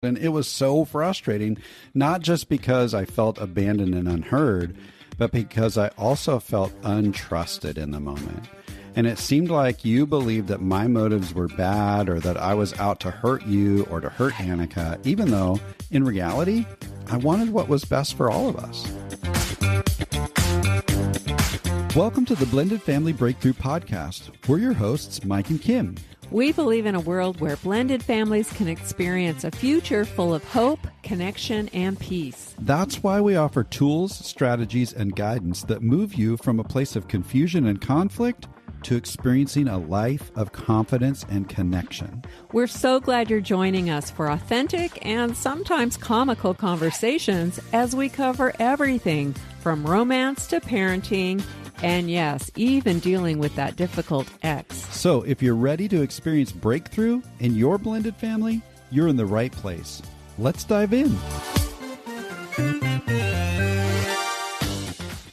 And it was so frustrating, not just because I felt abandoned and unheard, but because I also felt untrusted in the moment. And it seemed like you believed that my motives were bad or that I was out to hurt you or to hurt Annika, even though in reality, I wanted what was best for all of us. Welcome to the Blended Family Breakthrough Podcast. We're your hosts, Mike and Kim. We believe in a world where blended families can experience a future full of hope, connection, and peace. That's why we offer tools, strategies, and guidance that move you from a place of confusion and conflict to experiencing a life of confidence and connection. We're so glad you're joining us for authentic and sometimes comical conversations as we cover everything from romance to parenting, and yes, even dealing with that difficult ex. So if you're ready to experience breakthrough in your blended family, you're in the right place. Let's dive in.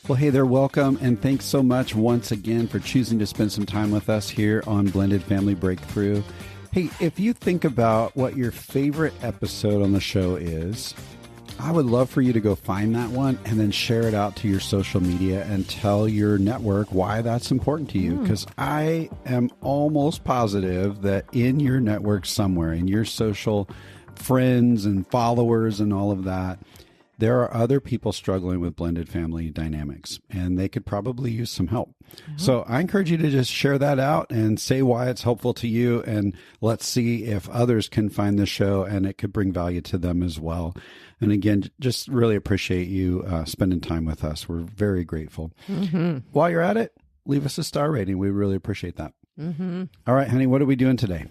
Well, hey there, welcome, and thanks so much once again for choosing to spend some time with us here on Blended Family Breakthrough. Hey, if you think about what your favorite episode on the show is, I would love for you to go find that one and then share it out to your social media and tell your network why that's important to you. Because I am almost positive that in your network somewhere, in your social friends and followers and all of that, there are other people struggling with blended family dynamics, and they could probably use some help. So I encourage you to just share that out and say why it's helpful to you, and let's see if others can find the show and it could bring value to them as well. And again, just really appreciate you spending time with us. We're very grateful. While you're at it, leave us a star rating. We really appreciate that. All right, honey, what are we doing today?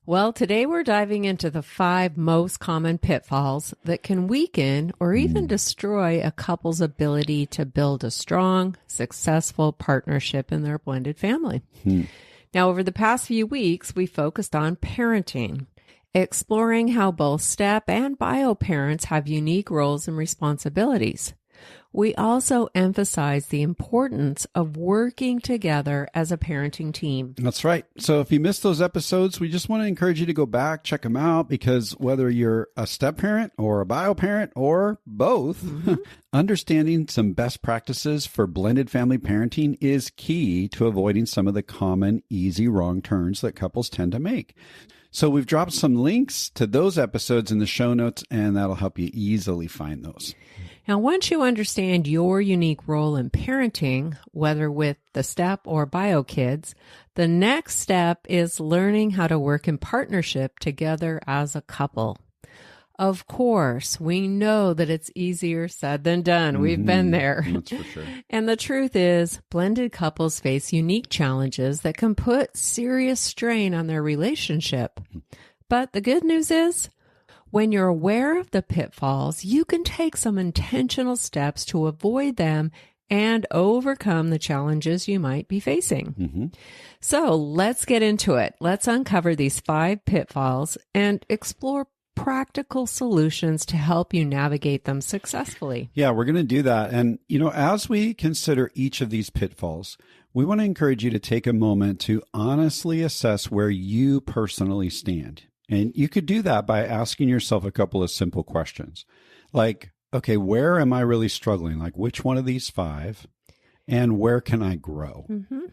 Well, today we're diving into the 5 most common pitfalls that can weaken or even destroy a couple's ability to build a strong, successful partnership in their blended family. Now, over the past few weeks, we focused on parenting, exploring how both step and bio parents have unique roles and responsibilities. We also emphasize the importance of working together as a parenting team. That's right. So if you missed those episodes, we just want to encourage you to go back, check them out, because whether you're a step parent or a bio parent or both, understanding some best practices for blended family parenting is key to avoiding some of the common, easy wrong turns that couples tend to make. So we've dropped some links to those episodes in the show notes, and that'll help you easily find those. Now, once you understand your unique role in parenting, whether with the step or bio kids, the next step is learning how to work in partnership together as a couple. Of course, we know that it's easier said than done. We've been there. That's for sure. And the truth is, blended couples face unique challenges that can put serious strain on their relationship. But the good news is, when you're aware of the pitfalls, you can take some intentional steps to avoid them and overcome the challenges you might be facing. So let's get into it. Let's uncover these 5 pitfalls and explore practical solutions to help you navigate them successfully. Yeah, we're going to do that. And, as we consider each of these pitfalls, we want to encourage you to take a moment to honestly assess where you personally stand. And you could do that by asking yourself a couple of simple questions. Like, okay, where am I really struggling? Like, which one of these 5? And where can I grow?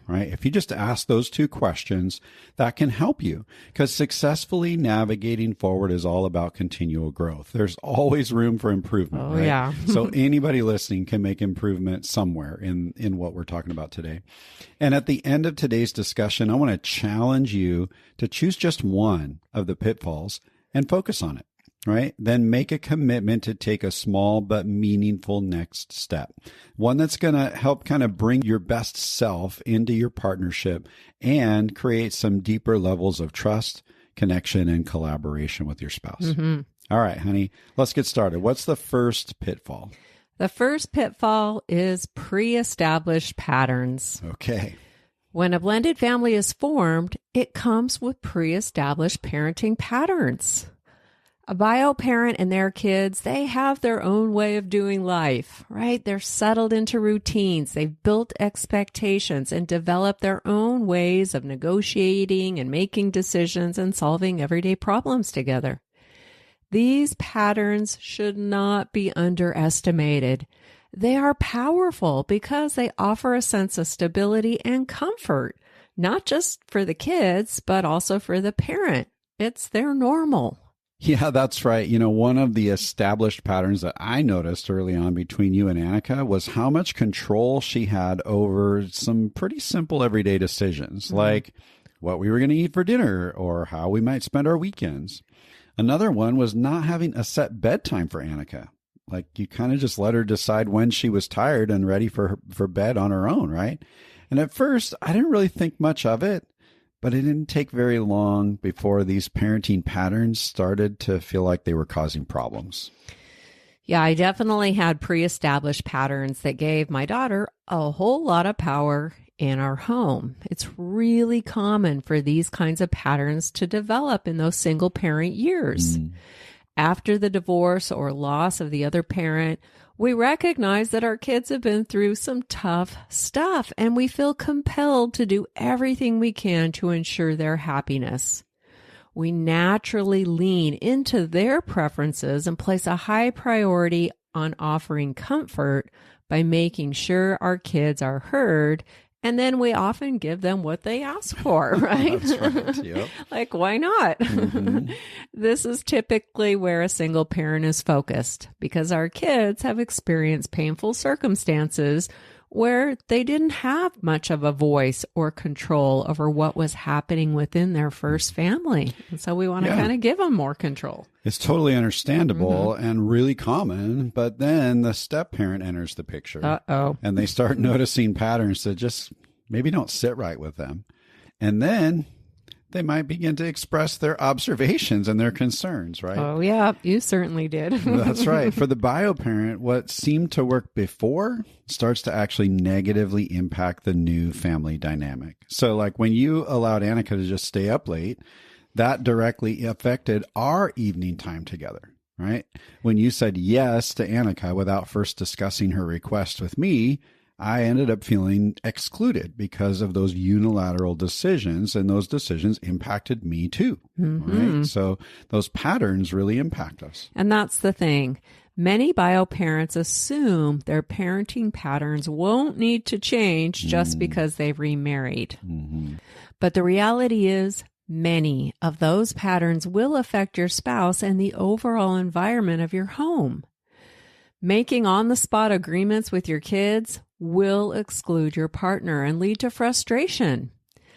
Right? If you just ask those 2 questions, that can help you, because successfully navigating forward is all about continual growth. There's always room for improvement. Right? Yeah. So anybody listening can make improvement somewhere in what we're talking about today. And at the end of today's discussion, I want to challenge you to choose just one of the pitfalls and focus on it. Right? Then make a commitment to take a small but meaningful next step. One that's going to help kind of bring your best self into your partnership and create some deeper levels of trust, connection, and collaboration with your spouse. All right, honey, let's get started. What's the first pitfall? The first pitfall is pre-established patterns. Okay. When a blended family is formed, it comes with pre-established parenting patterns. A bio parent and their kids, they have their own way of doing life, right? They're settled into routines. They've built expectations and developed their own ways of negotiating and making decisions and solving everyday problems together. These patterns should not be underestimated. They are powerful because they offer a sense of stability and comfort, not just for the kids, but also for the parent. It's their normal. Yeah, that's right. One of the established patterns that I noticed early on between you and Annika was how much control she had over some pretty simple everyday decisions, like what we were going to eat for dinner or how we might spend our weekends. Another one was not having a set bedtime for Annika. Like you kind of just let her decide when she was tired and ready for bed on her own, right? And at first, I didn't really think much of it. But it didn't take very long before these parenting patterns started to feel like they were causing problems. Yeah, I definitely had pre-established patterns that gave my daughter a whole lot of power in our home. It's really common for these kinds of patterns to develop in those single parent years. After the divorce or loss of the other parent, we recognize that our kids have been through some tough stuff, and we feel compelled to do everything we can to ensure their happiness. We naturally lean into their preferences and place a high priority on offering comfort by making sure our kids are heard. And then we often give them what they ask for, right? That's right. Yep. Like, why not? This is typically where a single parent is focused because our kids have experienced painful circumstances where they didn't have much of a voice or control over what was happening within their first family. And so we want to kind of give them more control. It's totally understandable and really common, but then the step parent enters the picture. Uh-oh. And they start noticing patterns that just maybe don't sit right with them. And then they might begin to express their observations and their concerns, right? Oh, yeah, you certainly did. That's right. For the bio parent, what seemed to work before starts to actually negatively impact the new family dynamic. So like when you allowed Annika to just stay up late, that directly affected our evening time together, right? When you said yes to Annika without first discussing her request with me, I ended up feeling excluded because of those unilateral decisions, and those decisions impacted me too, right? So those patterns really impact us. And that's the thing. Many bio parents assume their parenting patterns won't need to change just because they've remarried. But the reality is many of those patterns will affect your spouse and the overall environment of your home. Making on-the-spot agreements with your kids will exclude your partner and lead to frustration.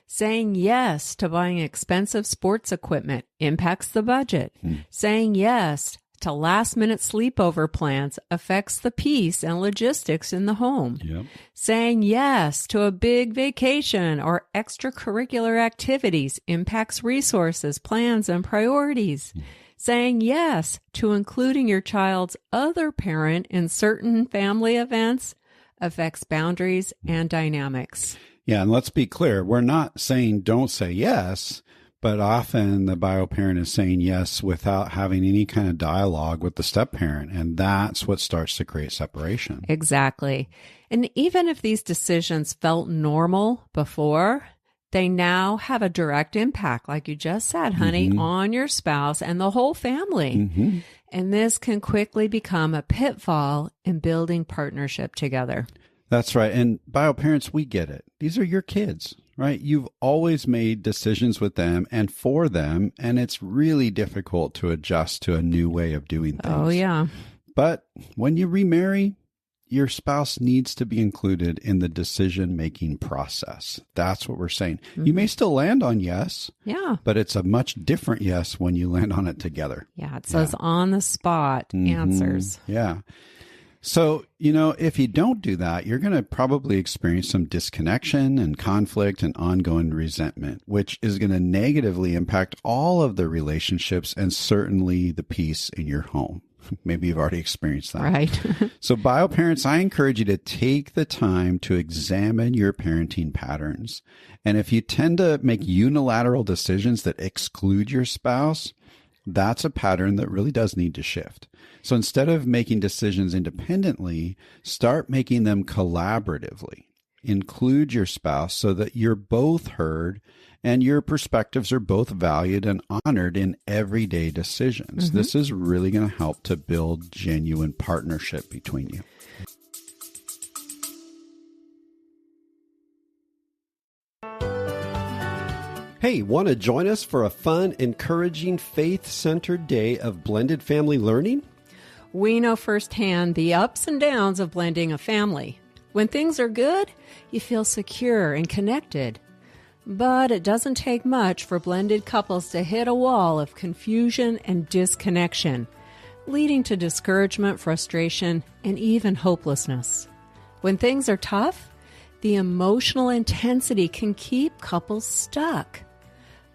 Saying yes to buying expensive sports equipment impacts the budget. Saying yes to last-minute sleepover plans affects the peace and logistics in the home. Saying yes to a big vacation or extracurricular activities impacts resources, plans, and priorities. Saying yes to including your child's other parent in certain family events affects boundaries and dynamics. Yeah, and let's be clear. We're not saying don't say yes, but often the bio parent is saying yes without having any kind of dialogue with the step parent, and that's what starts to create separation. Exactly. And even if these decisions felt normal before, they now have a direct impact, like you just said, honey, on your spouse and the whole family. And this can quickly become a pitfall in building partnership together. That's right. And bio parents, we get it. These are your kids, right? You've always made decisions with them and for them, and it's really difficult to adjust to a new way of doing things. Oh, yeah. But when you remarry, your spouse needs to be included in the decision-making process. That's what we're saying. You may still land on yes. Yeah. But it's a much different yes when you land on it together. Yeah. It's those on-the-spot answers. Yeah. So, if you don't do that, you're going to probably experience some disconnection and conflict and ongoing resentment, which is going to negatively impact all of the relationships and certainly the peace in your home. Maybe you've already experienced that. Right. So bio parents, I encourage you to take the time to examine your parenting patterns. And if you tend to make unilateral decisions that exclude your spouse, that's a pattern that really does need to shift. So instead of making decisions independently, start making them collaboratively. Include your spouse so that you're both heard and your perspectives are both valued and honored in everyday decisions. This is really going to help to build genuine partnership between you. Hey, want to join us for a fun, encouraging, faith-centered day of blended family learning? We know firsthand the ups and downs of blending a family. When things are good, you feel secure and connected. But it doesn't take much for blended couples to hit a wall of confusion and disconnection, leading to discouragement, frustration, and even hopelessness. When things are tough, the emotional intensity can keep couples stuck.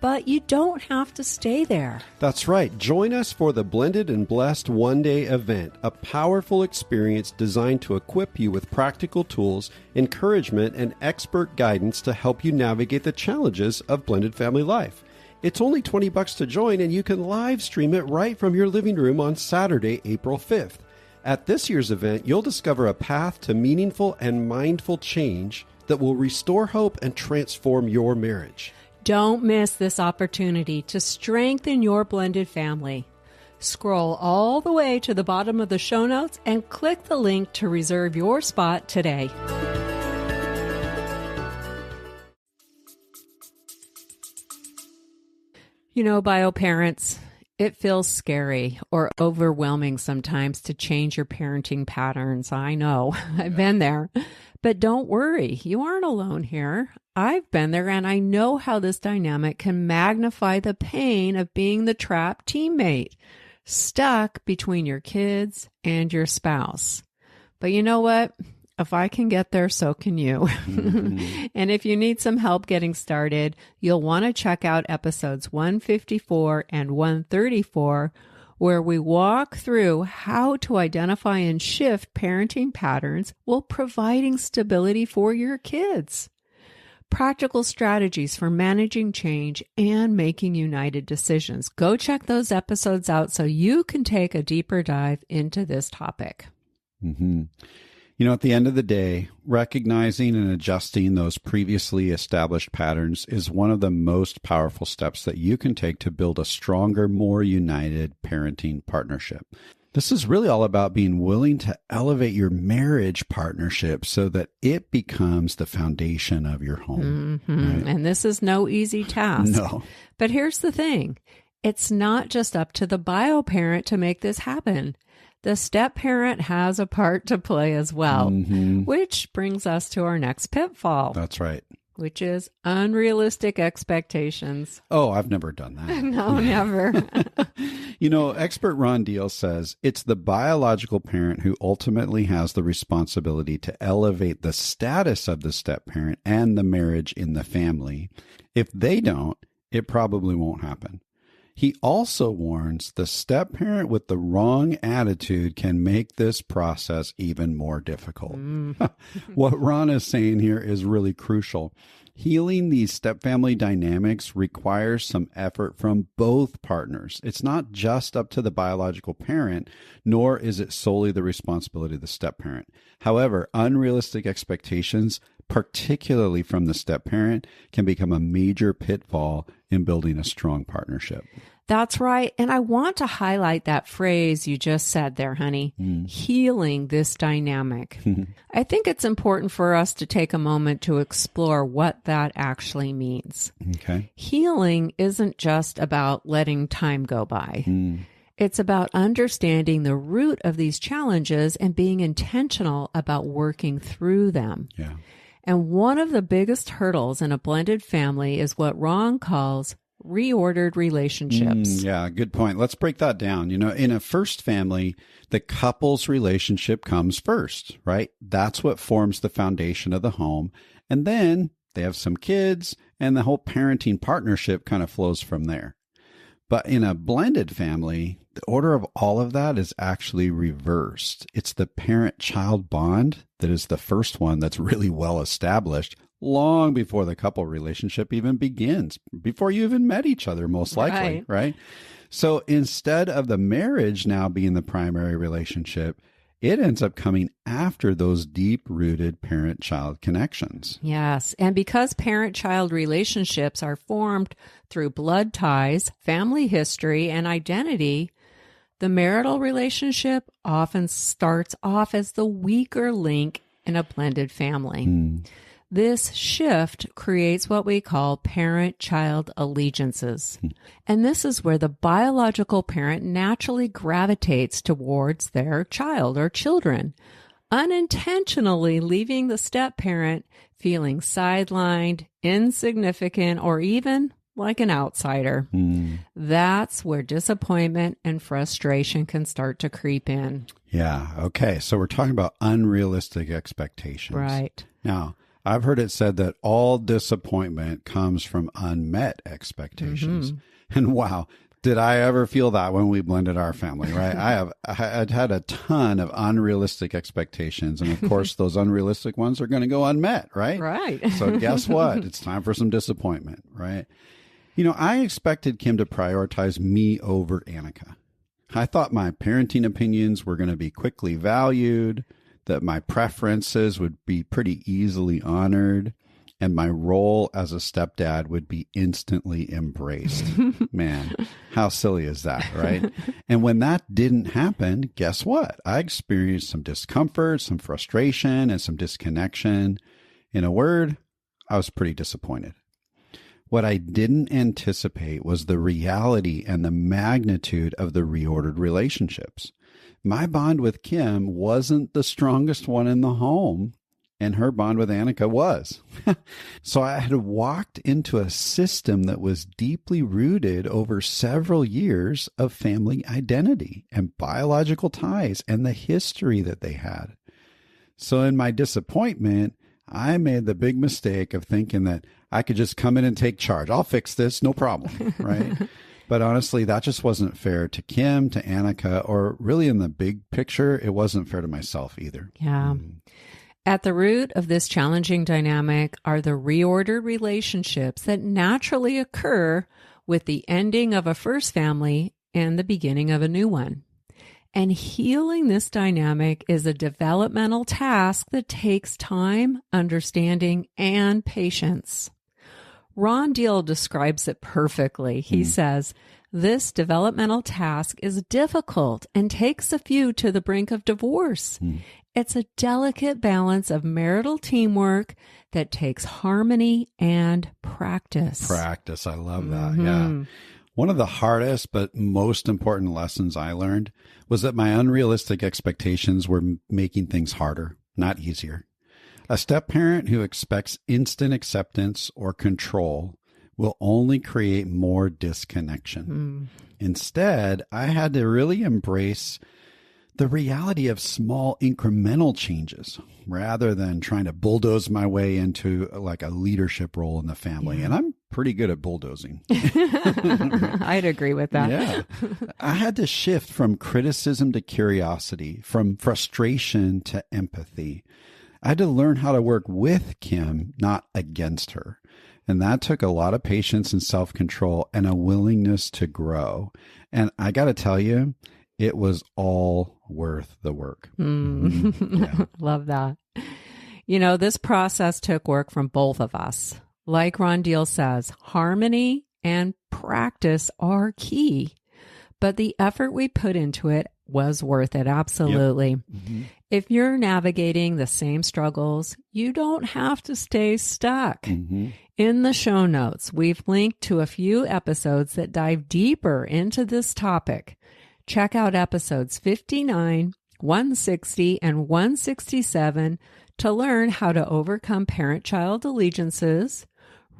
But you don't have to stay there. That's right. Join us for the Blended and Blessed one-day event, a powerful experience designed to equip you with practical tools, encouragement, and expert guidance to help you navigate the challenges of blended family life. It's only $20 to join, and you can live stream it right from your living room on Saturday, April 5th. At this year's event, you'll discover a path to meaningful and mindful change that will restore hope and transform your marriage. Don't miss this opportunity to strengthen your blended family. Scroll all the way to the bottom of the show notes and click the link to reserve your spot today. You know, bio parents, it feels scary or overwhelming sometimes to change your parenting patterns. I know, I've been there. But don't worry, you aren't alone here. I've been there, and I know how this dynamic can magnify the pain of being the trapped teammate, stuck between your kids and your spouse. But you know what? If I can get there, so can you. And if you need some help getting started, you'll want to check out episodes 154 and 134, where we walk through how to identify and shift parenting patterns while providing stability for your kids. Practical strategies for managing change and making united decisions. Go check those episodes out so you can take a deeper dive into this topic. You know, at the end of the day, recognizing and adjusting those previously established patterns is one of the most powerful steps that you can take to build a stronger, more united parenting partnership. This is really all about being willing to elevate your marriage partnership so that it becomes the foundation of your home. Right? And this is no easy task. No. But here's the thing. It's not just up to the bio parent to make this happen. The step parent has a part to play as well, which brings us to our next pitfall. That's right. Which is unrealistic expectations. Oh, I've never done that. No, never. You know, expert Ron Deal says it's the biological parent who ultimately has the responsibility to elevate the status of the step parent and the marriage in the family. If they don't, it probably won't happen. He also warns the step parent with the wrong attitude can make this process even more difficult. What Ron is saying here is really crucial. Healing these step family dynamics requires some effort from both partners. It's not just up to the biological parent, nor is it solely the responsibility of the step parent. However, unrealistic expectations, particularly from the step parent, can become a major pitfall in building a strong partnership. That's right. And I want to highlight that phrase you just said there, honey, healing this dynamic. I think it's important for us to take a moment to explore what that actually means. Okay. Healing isn't just about letting time go by. It's about understanding the root of these challenges and being intentional about working through them. Yeah. And one of the biggest hurdles in a blended family is what Ron calls reordered relationships. Yeah, good point. Let's break that down. You know, in a first family, the couple's relationship comes first, right? That's what forms the foundation of the home. And then they have some kids, and the whole parenting partnership kind of flows from there. But in a blended family, the order of all of that is actually reversed. It's the parent-child bond that is the first one that's really well established long before the couple relationship even begins, before you even met each other, most likely, right? So instead of the marriage now being the primary relationship, it ends up coming after those deep-rooted parent-child connections. Yes. And because parent-child relationships are formed through blood ties, family history, and identity, the marital relationship often starts off as the weaker link in a blended family. This shift creates what we call parent-child allegiances. And this is where the biological parent naturally gravitates towards their child or children, unintentionally leaving the step-parent feeling sidelined, insignificant, or even like an outsider. That's where disappointment and frustration can start to creep in. Yeah. Okay. So we're talking about unrealistic expectations. Right. Now, I've heard it said that all disappointment comes from unmet expectations. And wow, did I ever feel that when we blended our family, right? I'd had a ton of unrealistic expectations. And of course, those unrealistic ones are going to go unmet, right? Right. So guess what? It's time for some disappointment, right? You know, I expected Kim to prioritize me over Annika. I thought my parenting opinions were going to be quickly valued, that my preferences would be pretty easily honored, and my role as a stepdad would be instantly embraced. Man, how silly is that, right? And when that didn't happen, guess what? I experienced some discomfort, some frustration, and some disconnection. In a word, I was pretty disappointed. What I didn't anticipate was the reality and the magnitude of the reordered relationships. My bond with Kim wasn't the strongest one in the home, and her bond with Annika was. So I had walked into a system that was deeply rooted over several years of family identity and biological ties and the history that they had. So in my disappointment, I made the big mistake of thinking that I could just come in and take charge. I'll fix this, no problem, right? But honestly, that just wasn't fair to Kim, to Annika, or really in the big picture, it wasn't fair to myself either. Yeah. At the root of this challenging dynamic are the reordered relationships that naturally occur with the ending of a first family and the beginning of a new one. And healing this dynamic is a developmental task that takes time, understanding, and patience. Ron Deal describes it perfectly. He says, this developmental task is difficult and takes a few to the brink of divorce. It's a delicate balance of marital teamwork that takes harmony and practice. Practice. I love that. Yeah. One of the hardest but most important lessons I learned was that my unrealistic expectations were making things harder, not easier. A step-parent who expects instant acceptance or control will only create more disconnection. Instead, I had to really embrace the reality of small incremental changes rather than trying to bulldoze my way into like a leadership role in the family. And I'm pretty good at bulldozing. I'd agree with that. Yeah. I had to shift from criticism to curiosity, from frustration to empathy. I had to learn how to work with Kim, not against her. And that took a lot of patience and self-control and a willingness to grow. And I got to tell you, it was all worth the work. Yeah. Love that. You know, this process took work from both of us. Like Ron Deal says, harmony and practice are key, but the effort we put into it was worth it. Absolutely. If you're navigating the same struggles, you don't have to stay stuck. In the show notes, we've linked to a few episodes that dive deeper into this topic. Check out episodes 59, 160, and 167 to learn how to overcome parent-child allegiances,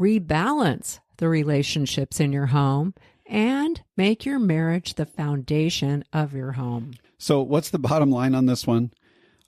rebalance the relationships in your home, and make your marriage the foundation of your home. So what's the bottom line on this one?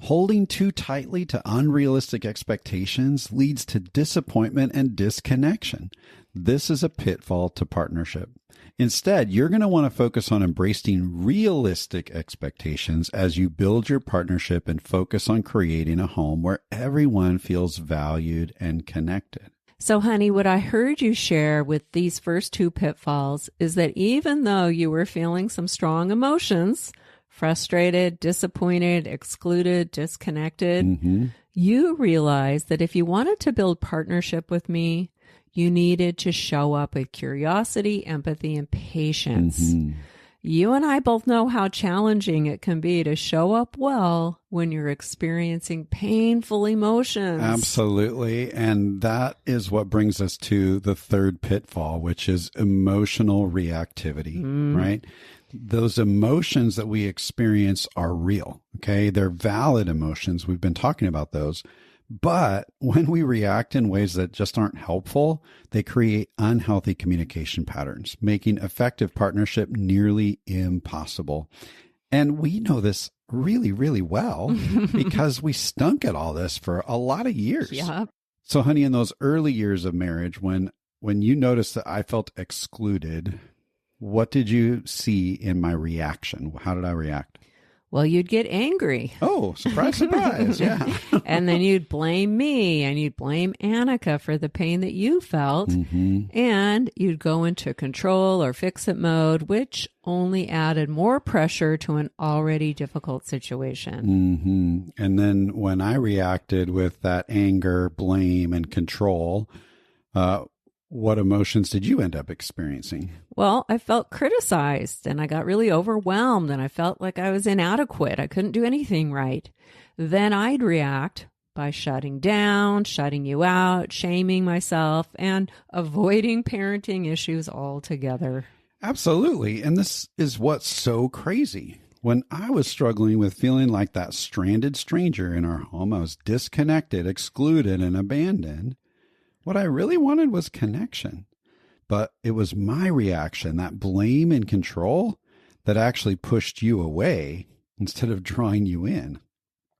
Holding too tightly to unrealistic expectations leads to disappointment and disconnection. This is a pitfall to partnership. Instead, you're going to want to focus on embracing realistic expectations as you build your partnership and focus on creating a home where everyone feels valued and connected. So, honey, what I heard you share with these first two pitfalls is that even though you were feeling some strong emotions, frustrated, disappointed, excluded, disconnected, Mm-hmm. you realized that if you wanted to build partnership with me, you needed to show up with curiosity, empathy, and patience. Mm-hmm. You and I both know how challenging it can be to show up well when you're experiencing painful emotions. Absolutely. And that is what brings us to the third pitfall, which is emotional reactivity, right? Those emotions that we experience are real, okay? They're valid emotions. We've been talking about those. But when we react in ways that just aren't helpful, they create unhealthy communication patterns, making effective partnership nearly impossible. And we know this really, really well because we stunk at all this for a lot of years. Yeah. So, honey, in those early years of marriage, when you noticed that I felt excluded, what did you see in my reaction? How did I react? Well, you'd get angry. Oh, surprise, surprise. Yeah. And then you'd blame me and you'd blame Annika for the pain that you felt. Mm-hmm. And you'd go into control or fix-it mode, which only added more pressure to an already difficult situation. Mm-hmm. And then when I reacted with that anger, blame, and control, what emotions did you end up experiencing? Well, I felt criticized and I got really overwhelmed and I felt like I was inadequate. I couldn't do anything right. Then I'd react by shutting down, shutting you out, shaming myself, and avoiding parenting issues altogether. Absolutely. And this is what's so crazy. When I was struggling with feeling like that stranded stranger in our home, I was disconnected, excluded, and abandoned. What I really wanted was connection. But it was my reaction, that blame and control, that actually pushed you away instead of drawing you in.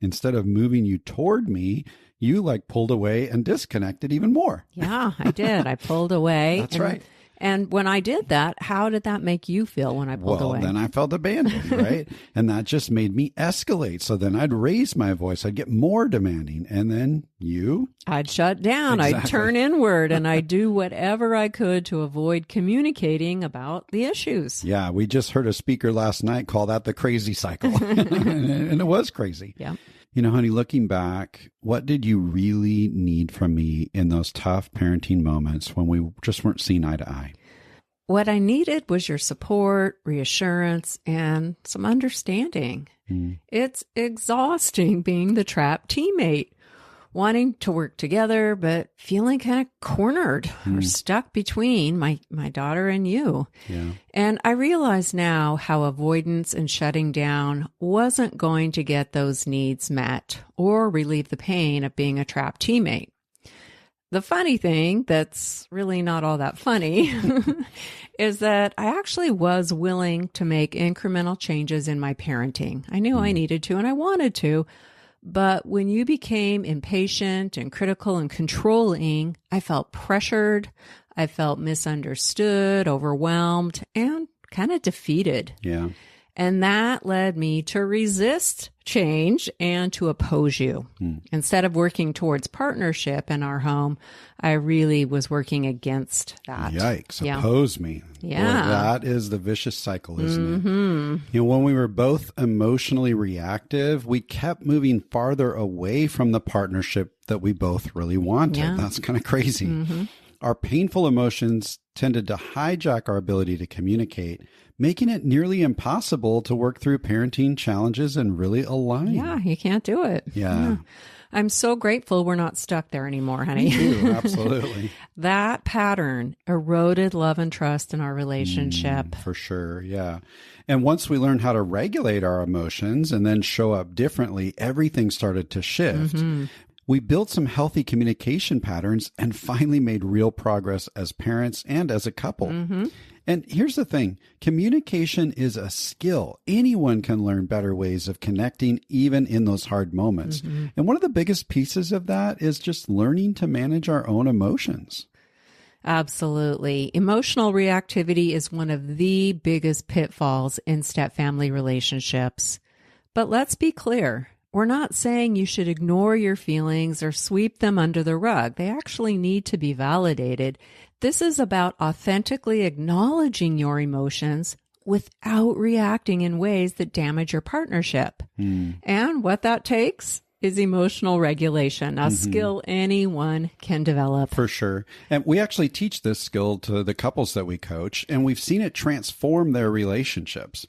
Instead of moving you toward me, you pulled away and disconnected even more. Yeah, I did. I pulled away. That's right. And when I did that, how did that make you feel when I pulled away? Well, then I felt abandoned, right? And that just made me escalate. So then I'd raise my voice. I'd get more demanding. And then I'd shut down. Exactly. I'd turn inward and I'd do whatever I could to avoid communicating about the issues. Yeah, we just heard a speaker last night call that the crazy cycle. And it was crazy. Yeah. You know, honey, looking back, what did you really need from me in those tough parenting moments when we just weren't seeing eye to eye? What I needed was your support, reassurance, and some understanding. It's exhausting being the trapped teammate, wanting to work together, but feeling kind of cornered or stuck between my daughter and you. Yeah. And I realize now how avoidance and shutting down wasn't going to get those needs met or relieve the pain of being a trapped teammate. The funny thing that's really not all that funny is that I actually was willing to make incremental changes in my parenting. I knew I needed to and I wanted to. But when you became impatient and critical and controlling, I felt pressured, I felt misunderstood, overwhelmed, and kind of defeated. Yeah. And that led me to resist change and to oppose you. Instead of working towards partnership in our home, I really was working against that. Yikes. Yeah. Oppose me. Yeah. Boy, that is the vicious cycle, isn't it? You know, when we were both emotionally reactive, we kept moving farther away from the partnership that we both really wanted. Yeah. That's kind of crazy. Our painful emotions tended to hijack our ability to communicate, making it nearly impossible to work through parenting challenges and really align. Yeah, you can't do it. Yeah. I'm so grateful we're not stuck there anymore, honey. Me too, absolutely. That pattern eroded love and trust in our relationship. For sure, yeah. And once we learned how to regulate our emotions and then show up differently, everything started to shift. We built some healthy communication patterns and finally made real progress as parents and as a couple. And here's the thing, communication is a skill. Anyone can learn better ways of connecting even in those hard moments. And one of the biggest pieces of that is just learning to manage our own emotions. Absolutely. Emotional reactivity is one of the biggest pitfalls in step-family relationships. But let's be clear. We're not saying you should ignore your feelings or sweep them under the rug. They actually need to be validated. This is about authentically acknowledging your emotions without reacting in ways that damage your partnership. And what that takes is emotional regulation, a skill anyone can develop. For sure. And we actually teach this skill to the couples that we coach, and we've seen it transform their relationships.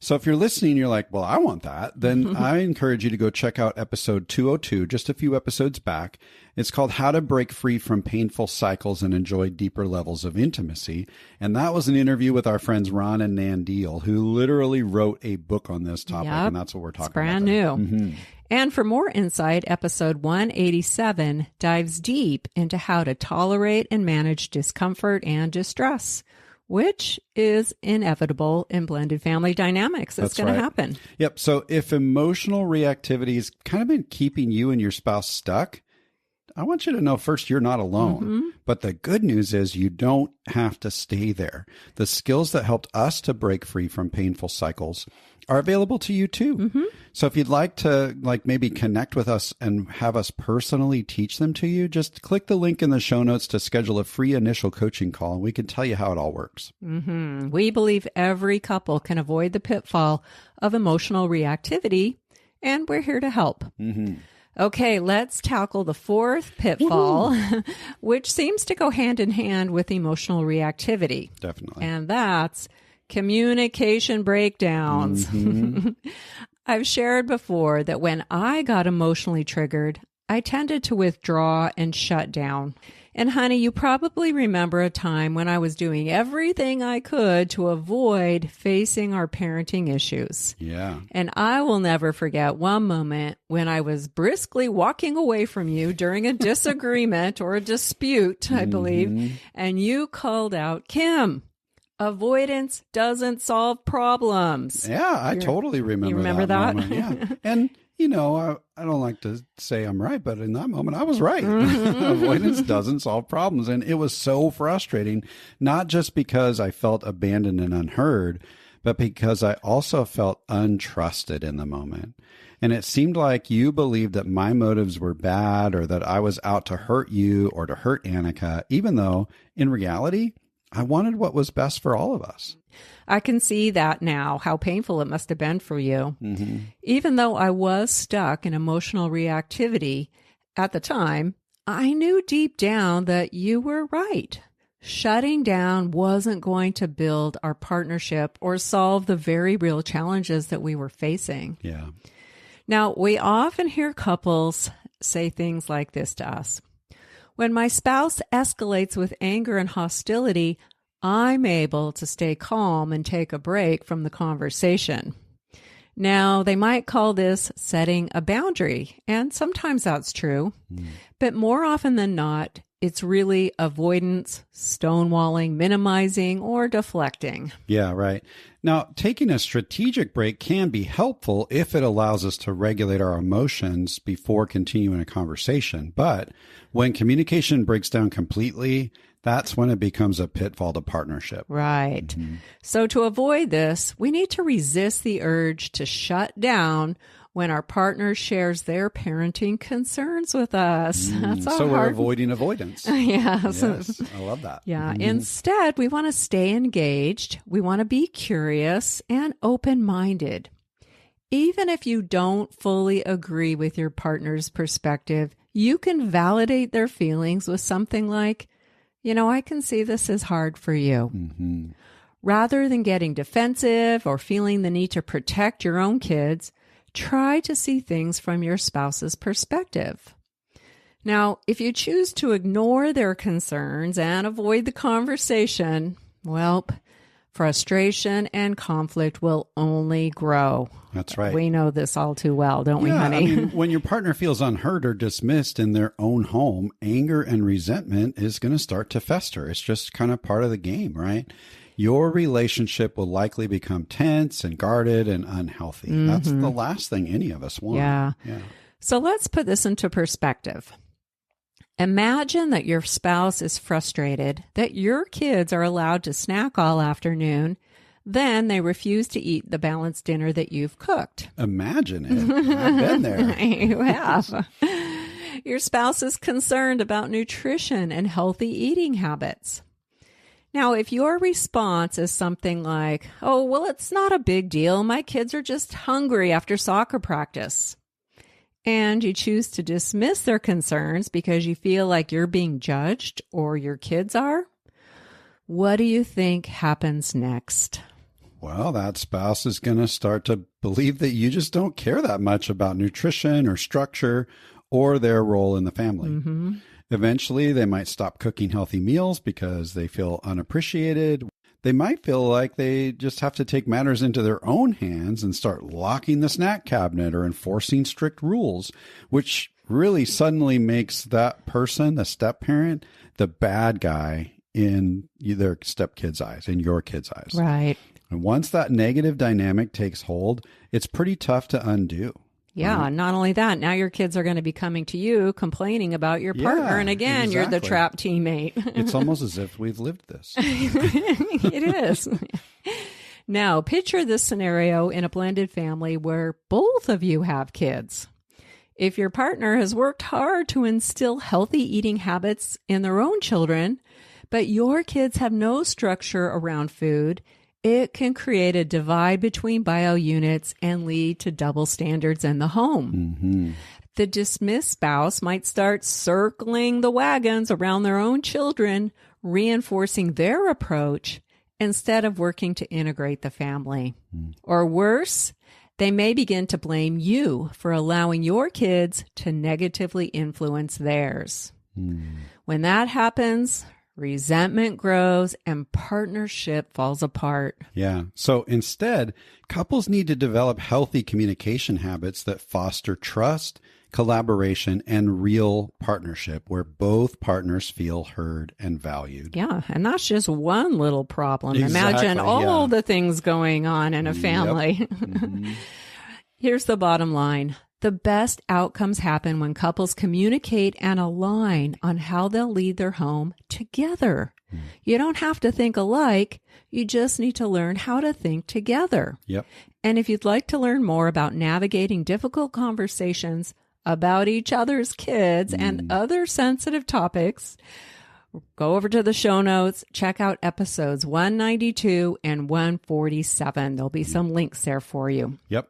So if you're listening, you're like, well, I want that. Then I encourage you to go check out episode 202, just a few episodes back. It's called How to Break Free from Painful Cycles and Enjoy Deeper Levels of Intimacy. And that was an interview with our friends Ron and Nan Deal, who literally wrote a book on this topic. Yep. And that's what we're talking It's brand about. new. And for more insight, episode 187 dives deep into how to tolerate and manage discomfort and distress, which is inevitable in blended family dynamics. It's going to happen. Yep. So if emotional reactivity has kind of been keeping you and your spouse stuck, I want you to know first, you're not alone. But the good news is you don't have to stay there. The skills that helped us to break free from painful cycles are available to you too. So if you'd like to maybe connect with us and have us personally teach them to you, just click the link in the show notes to schedule a free initial coaching call, and we can tell you how it all works. We believe every couple can avoid the pitfall of emotional reactivity, and we're here to help. Okay, let's tackle the fourth pitfall, which seems to go hand in hand with emotional reactivity. Definitely. And that's communication breakdowns. I've shared before that when I got emotionally triggered, I tended to withdraw and shut down. And honey, you probably remember a time when I was doing everything I could to avoid facing our parenting issues. Yeah. And I will never forget one moment when I was briskly walking away from you during a disagreement or a dispute, I believe, and you called out, Kim, avoidance doesn't solve problems. Yeah, I totally remember. You remember that? Moment. Yeah. And, you know, I don't like to say I'm right, but in that moment, I was right. Avoidance doesn't solve problems. And it was so frustrating, not just because I felt abandoned and unheard, but because I also felt untrusted in the moment. And it seemed like you believed that my motives were bad or that I was out to hurt you or to hurt Annika, even though in reality, I wanted what was best for all of us. I can see that now, how painful it must have been for you. Even though I was stuck in emotional reactivity at the time, I knew deep down that you were right. Shutting down wasn't going to build our partnership or solve the very real challenges that we were facing. Yeah. Now, we often hear couples say things like this to us. When my spouse escalates with anger and hostility, I'm able to stay calm and take a break from the conversation. Now, they might call this setting a boundary, and sometimes that's true. But more often than not, it's really avoidance, stonewalling, minimizing, or deflecting. Yeah, right. Now, taking a strategic break can be helpful if it allows us to regulate our emotions before continuing a conversation. But when communication breaks down completely, that's when it becomes a pitfall to partnership. Right. So to avoid this, we need to resist the urge to shut down when our partner shares their parenting concerns with us. That's So we're avoiding avoidance. Yes. Yes, I love that. Yeah. Instead, we want to stay engaged. We want to be curious and open-minded. Even if you don't fully agree with your partner's perspective, you can validate their feelings with something like, you know, I can see this is hard for you. Rather than getting defensive or feeling the need to protect your own kids, try to see things from your spouse's perspective. Now, if you choose to ignore their concerns and avoid the conversation, well, frustration and conflict will only grow. That's right. We know this all too well, don't we, honey? I mean, when your partner feels unheard or dismissed in their own home, anger and resentment is going to start to fester. It's just kind of part of the game, right? Your relationship will likely become tense and guarded and unhealthy. That's the last thing any of us want. Yeah. So let's put this into perspective. Imagine that your spouse is frustrated that your kids are allowed to snack all afternoon. Then they refuse to eat the balanced dinner that you've cooked. Imagine it. I've been there. You have. Your spouse is concerned about nutrition and healthy eating habits. Now, if your response is something like, oh, well, it's not a big deal. My kids are just hungry after soccer practice. And you choose to dismiss their concerns because you feel like you're being judged or your kids are, what do you think happens next? Well, that spouse is going to start to believe that you just don't care that much about nutrition or structure or their role in the family. Mm-hmm. Eventually, they might stop cooking healthy meals because they feel unappreciated. They might feel like they just have to take matters into their own hands and start locking the snack cabinet or enforcing strict rules, which really suddenly makes that person, the step parent, the bad guy in their stepkid's eyes, in your kid's eyes. Right. And once that negative dynamic takes hold, it's pretty tough to undo. Yeah, right? Not only that, now your kids are going to be coming to you complaining about your partner. Yeah, and again, you're the exactly. trap teammate. It's almost as if we've lived this. It is. Now, picture this scenario in a blended family where both of you have kids. If your partner has worked hard to instill healthy eating habits in their own children, but your kids have no structure around food, it can create a divide between bio units and lead to double standards in the home. Mm-hmm. The dismissed spouse might start circling the wagons around their own children, reinforcing their approach instead of working to integrate the family. Or worse, they may begin to blame you for allowing your kids to negatively influence theirs. When that happens, resentment grows and partnership falls apart. Yeah. So instead, couples need to develop healthy communication habits that foster trust, collaboration, and real partnership where both partners feel heard and valued. Yeah. And that's just one little problem. Exactly, Imagine all yeah. the things going on in a family. Yep. Mm-hmm. Here's the bottom line. The best outcomes happen when couples communicate and align on how they'll lead their home together. You don't have to think alike. You just need to learn how to think together. Yep. And if you'd like to learn more about navigating difficult conversations about each other's kids and other sensitive topics, go over to the show notes, check out episodes 192 and 147. There'll be some links there for you. Yep.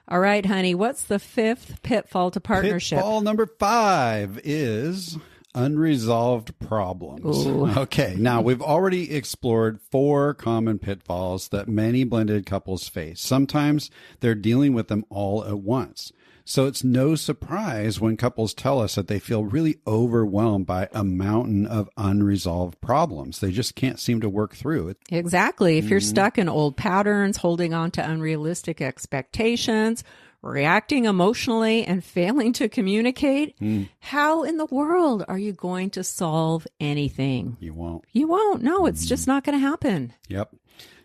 All right, honey, what's the fifth pitfall to partnership? Pitfall number 5 is unresolved problems. Ooh. Okay, now we've already explored 4 common pitfalls that many blended couples face. Sometimes they're dealing with them all at once. So it's no surprise when couples tell us that they feel really overwhelmed by a mountain of unresolved problems. They just can't seem to work through it. Exactly. If you're stuck in old patterns, holding on to unrealistic expectations, reacting emotionally, and failing to communicate, how in the world are you going to solve anything? You won't. You won't. No, it's just not going to happen. Yep.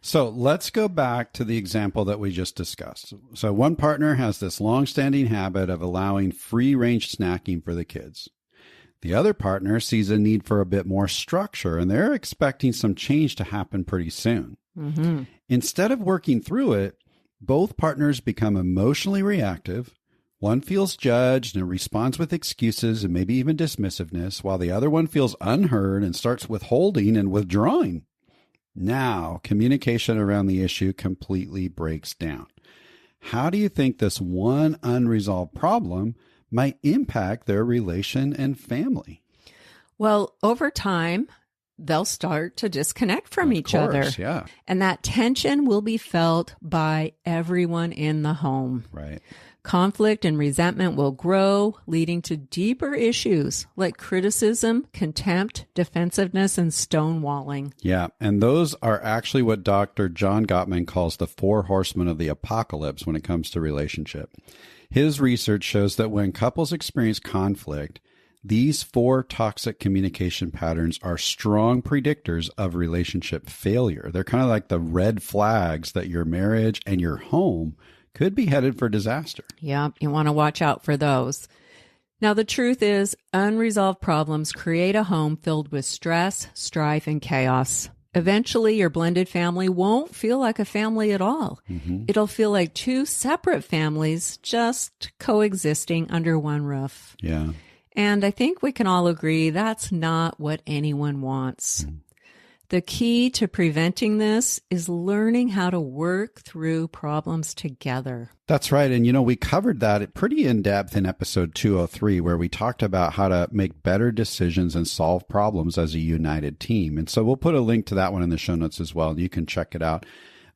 So let's go back to the example that we just discussed. So one partner has this long-standing habit of allowing free-range snacking for the kids. The other partner sees a need for a bit more structure, and they're expecting some change to happen pretty soon. Mm-hmm. Instead of working through it, both partners become emotionally reactive. One feels judged and responds with excuses and maybe even dismissiveness, while the other one feels unheard and starts withholding and withdrawing. Now, communication around the issue completely breaks down. How do you think this one unresolved problem might impact their relation and family? Well, over time, they'll start to disconnect from each other. Yeah. And that tension will be felt by everyone in the home. Right. Conflict and resentment will grow, leading to deeper issues like criticism, contempt, defensiveness, and stonewalling. Yeah, and those are actually what Dr. John Gottman calls the 4 horsemen of the apocalypse when it comes to relationship. His research shows that when couples experience conflict, these 4 toxic communication patterns are strong predictors of relationship failure. They're kind of like the red flags that your marriage and your home could be headed for disaster. Yeah, you want to watch out for those. Now, the truth is, unresolved problems create a home filled with stress, strife, and chaos. Eventually, your blended family won't feel like a family at all. Mm-hmm. It'll feel like 2 separate families just coexisting under one roof. Yeah. And I think we can all agree that's not what anyone wants. The key to preventing this is learning how to work through problems together. That's right. And, we covered that pretty in depth in episode 203, where we talked about how to make better decisions and solve problems as a united team. And so we'll put a link to that one in the show notes as well. You can check it out.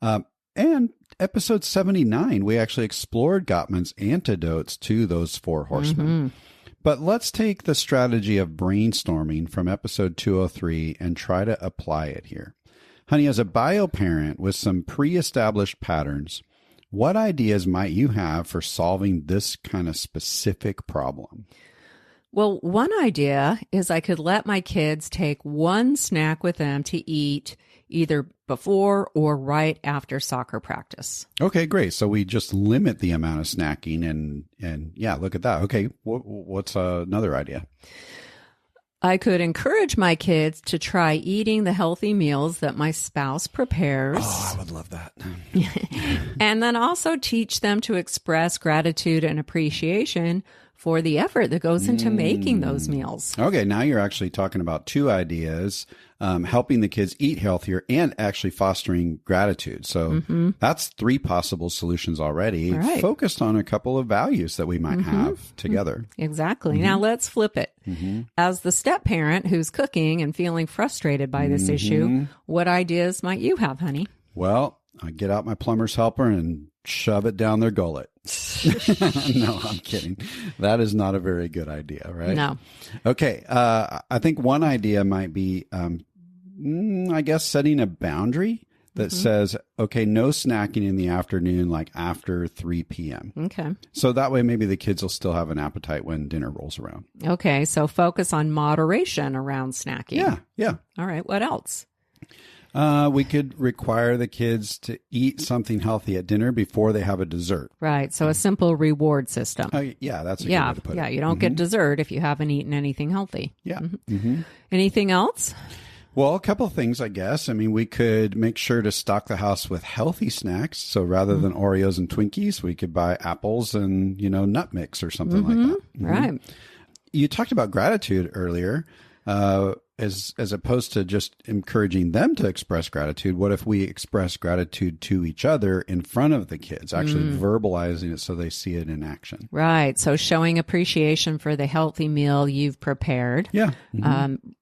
And episode 79, we actually explored Gottman's antidotes to those 4 horsemen. But let's take the strategy of brainstorming from episode 203 and try to apply it here. Honey, as a bio parent with some pre-established patterns, what ideas might you have for solving this kind of specific problem? Well, one idea is I could let my kids take one snack with them to eat either before or right after soccer practice. Okay, great. So we just limit the amount of snacking and yeah, look at that. Okay, what's another idea? I could encourage my kids to try eating the healthy meals that my spouse prepares. Oh, I would love that. And then also teach them to express gratitude and appreciation for the effort that goes into making those meals. Okay, now you're actually talking about 2 ideas, helping the kids eat healthier and actually fostering gratitude. So that's 3 possible solutions already, right, focused on a couple of values that we might have together. Exactly. Now let's flip it. As the step parent who's cooking and feeling frustrated by this issue, what ideas might you have, honey? Well, I get out my plumber's helper and shove it down their gullet. No, I'm kidding. That is not a very good idea, right? No. Okay. I think one idea might be, I guess, setting a boundary that says, okay, no snacking in the afternoon, like after 3 p.m. Okay. So that way, maybe the kids will still have an appetite when dinner rolls around. Okay. So focus on moderation around snacking. Yeah. All right. What else? We could require the kids to eat something healthy at dinner before they have a dessert. Right. So a simple reward system. Yeah, that's a good way to put it. Yeah, you don't get dessert if you haven't eaten anything healthy. Yeah. Anything else? Well, a couple of things, I guess. I mean, we could make sure to stock the house with healthy snacks. So rather than Oreos and Twinkies, we could buy apples and, nut mix or something like that. Right. You talked about gratitude earlier. As opposed to just encouraging them to express gratitude, what if we express gratitude to each other in front of the kids, actually verbalizing it so they see it in action? Right. So showing appreciation for the healthy meal you've prepared. Yeah.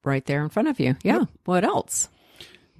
Right there in front of you. Yeah. Yep. What else?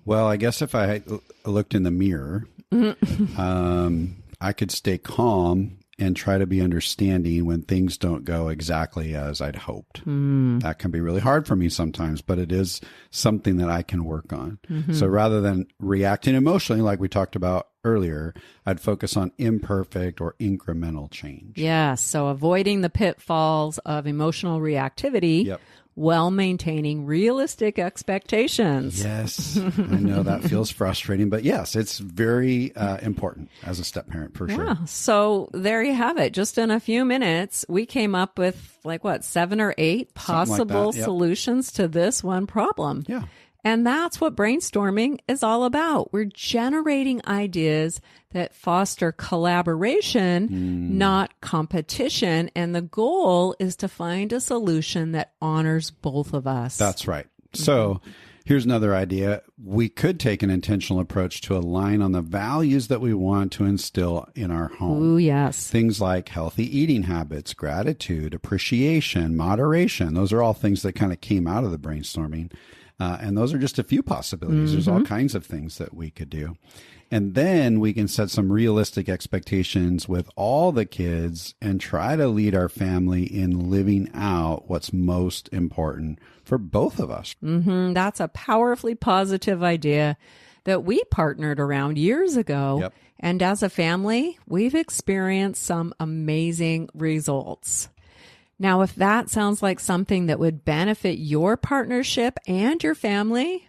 Well, I guess if I looked in the mirror, I could stay calm and try to be understanding when things don't go exactly as I'd hoped. That can be really hard for me sometimes, but it is something that I can work on. So rather than reacting emotionally, like we talked about earlier, I'd focus on imperfect or incremental change. Yeah. So avoiding the pitfalls of emotional reactivity while maintaining realistic expectations. Yes, I know that feels frustrating, but yes, it's very important as a step parent for sure. So there you have it. Just in a few minutes, we came up with 7 or 8 possible solutions to this one problem. Yeah. And that's what brainstorming is all about. We're generating ideas that foster collaboration, not competition. And the goal is to find a solution that honors both of us. That's right. So here's another idea. We could take an intentional approach to align on the values that we want to instill in our home. Ooh, yes. Things like healthy eating habits, gratitude, appreciation, moderation. Those are all things that kind of came out of the brainstorming. And those are just a few possibilities. There's all kinds of things that we could do. And then we can set some realistic expectations with all the kids and try to lead our family in living out what's most important for both of us. That's a powerfully positive idea that we partnered around years ago. Yep. And as a family, we've experienced some amazing results. Now, if that sounds like something that would benefit your partnership and your family,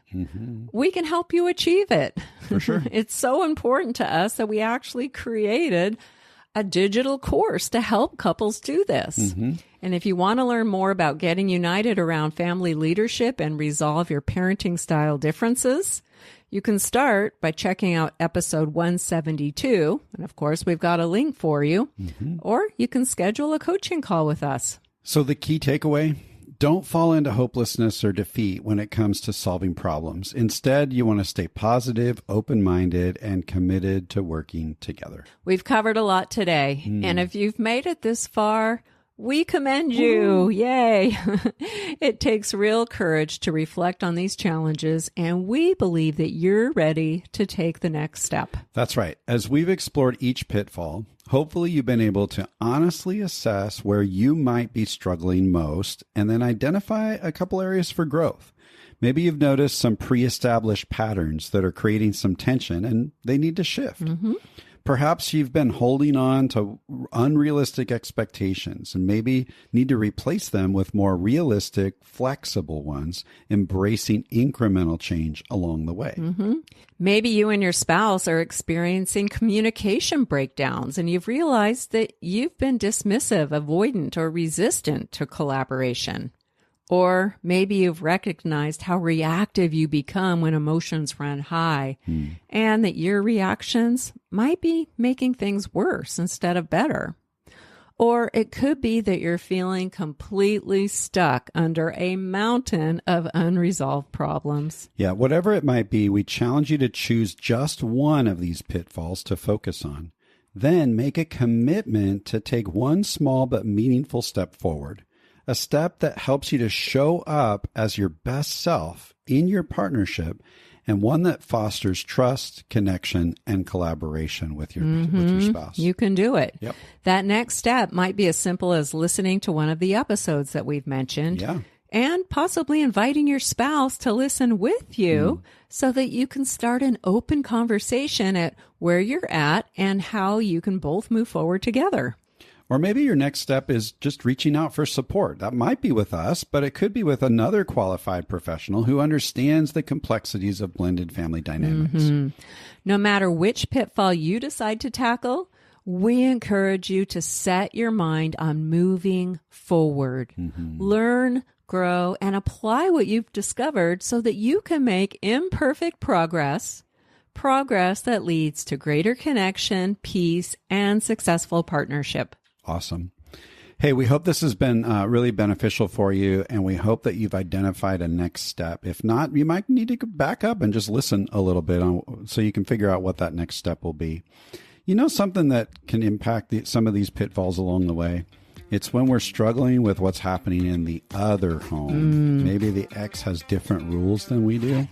we can help you achieve it. For sure. It's so important to us that we actually created a digital course to help couples do this. And if you want to learn more about getting united around family leadership and resolve your parenting style differences, you can start by checking out episode 172. And of course, we've got a link for you. Or you can schedule a coaching call with us. So the key takeaway, Don't fall into hopelessness or defeat when it comes to solving problems. Instead, you want to stay positive, open-minded, and committed to working together. We've covered a lot today, and if you've made it this far, we commend you. Yay. It takes real courage to reflect on these challenges, and we believe that you're ready to take the next step. That's right. As we've explored each pitfall, hopefully you've been able to honestly assess where you might be struggling most and then identify a couple areas for growth. Maybe you've noticed some pre-established patterns that are creating some tension and they need to shift. Perhaps you've been holding on to unrealistic expectations and maybe need to replace them with more realistic, flexible ones, embracing incremental change along the way. Maybe you and your spouse are experiencing communication breakdowns and you've realized that you've been dismissive, avoidant, or resistant to collaboration. Or maybe you've recognized how reactive you become when emotions run high and that your reactions might be making things worse instead of better. Or it could be that you're feeling completely stuck under a mountain of unresolved problems. Yeah, whatever it might be, we challenge you to choose just one of these pitfalls to focus on. Then make a commitment to take one small but meaningful step forward. A step that helps you to show up as your best self in your partnership, and one that fosters trust, connection, and collaboration with your spouse. You can do it. Yep. That next step might be as simple as listening to one of the episodes that we've mentioned. And possibly inviting your spouse to listen with you so that you can start an open conversation at where you're at and how you can both move forward together. Or maybe your next step is just reaching out for support. That might be with us, but it could be with another qualified professional who understands the complexities of blended family dynamics. No matter which pitfall you decide to tackle, we encourage you to set your mind on moving forward. Learn, grow, and apply what you've discovered so that you can make imperfect progress that leads to greater connection, peace, and successful partnership. Awesome. Hey, we hope this has been really beneficial for you, and we hope that you've identified a next step. If not, you might need to go back up and just listen a little bit so you can figure out what that next step will be. You know, something that can impact some of these pitfalls along the way? It's when we're struggling with what's happening in the other home. Maybe the ex has different rules than we do.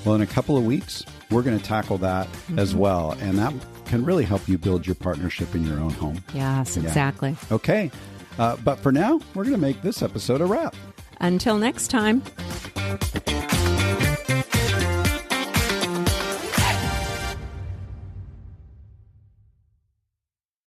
Well, in a couple of weeks, we're going to tackle that as well. And that can really help you build your partnership in your own home. Yes, exactly. Okay. But for now, we're going to make this episode a wrap. Until next time.